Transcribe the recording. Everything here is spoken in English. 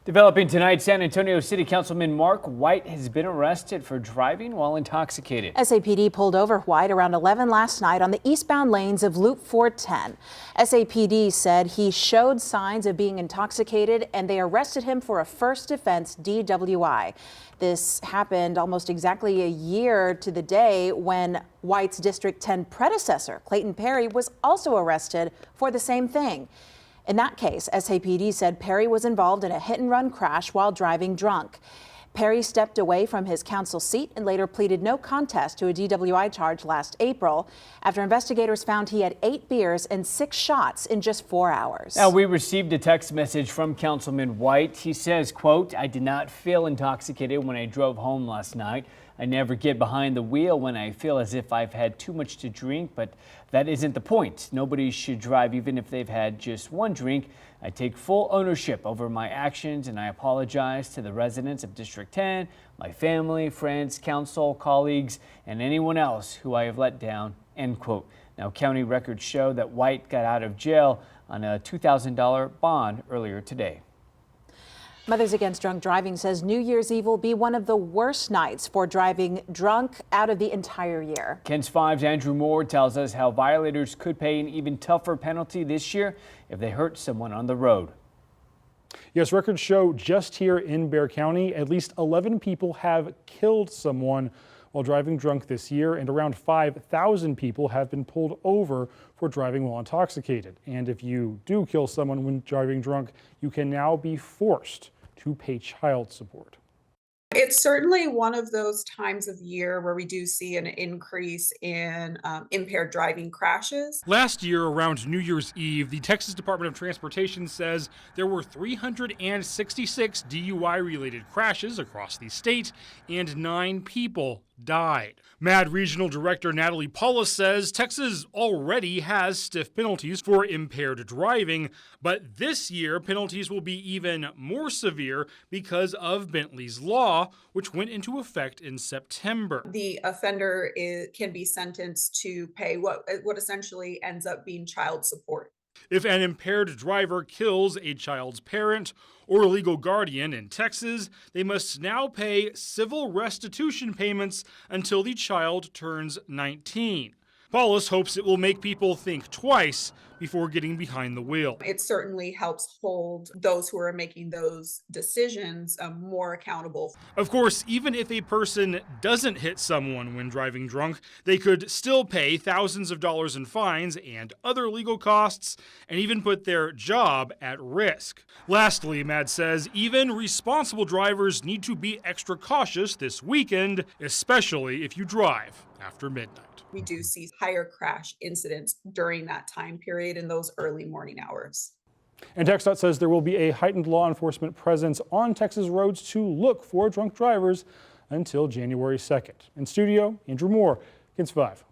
Developing tonight, San Antonio City Councilman Mark White has been arrested for driving while intoxicated. SAPD pulled over White around 11 last night on the eastbound lanes of Loop 410. SAPD said he showed signs of being intoxicated and they arrested him for a first offense DWI. This happened almost exactly a year to the day when White's District 10 predecessor, Clayton Perry, was also arrested for the same thing. In that case, SAPD said Perry was involved in a hit-and-run crash while driving drunk. Perry stepped away from his council seat and later pleaded no contest to a DWI charge last April after investigators found he had 8 beers and 6 shots in just 4 hours. Now, we received a text message from Councilman White. He says, quote, "I did not feel intoxicated when I drove home last night. I never get behind the wheel when I feel as if I've had too much to drink, but that isn't the point. Nobody should drive even if they've had just one drink. I take full ownership over my actions and I apologize to the residents of District 10, my family, friends, council, colleagues, and anyone else who I have let down," end quote. Now, county records show that White got out of jail on a $2,000 bond earlier today. Mothers Against Drunk Driving says New Year's Eve will be one of the worst nights for driving drunk out of the entire year. KENS 5's Andrew Moore tells us how violators could pay an even tougher penalty this year if they hurt someone on the road. Yes, records show just here in Bexar County, at least 11 people have killed someone while driving drunk this year, and around 5,000 people have been pulled over for driving while intoxicated. And if you do kill someone when driving drunk, you can now be forced to pay child support. It's certainly one of those times of year where we do see an increase in impaired driving crashes. Last year, around New Year's Eve, the Texas Department of Transportation says there were 366 DUI-related crashes across the state, and 9 people died. MADD Regional Director Natalie Paulus says Texas already has stiff penalties for impaired driving, but this year penalties will be even more severe because of Bentley's law, which went into effect in September. The offender can be sentenced to pay what essentially ends up being child support. If an impaired driver kills a child's parent or legal guardian in Texas, they must now pay civil restitution payments until the child turns 19. Paulus hopes it will make people think twice before getting behind the wheel. It certainly helps hold those who are making those decisions more accountable. Of course, even if a person doesn't hit someone when driving drunk, they could still pay thousands of dollars in fines and other legal costs, and even put their job at risk. Lastly, MADD says even responsible drivers need to be extra cautious this weekend, especially if you drive after midnight. We do see higher crash incidents during that time period in those early morning hours. And TxDOT says there will be a heightened law enforcement presence on Texas roads to look for drunk drivers until January 2nd. In studio, Andrew Moore, KENS 5.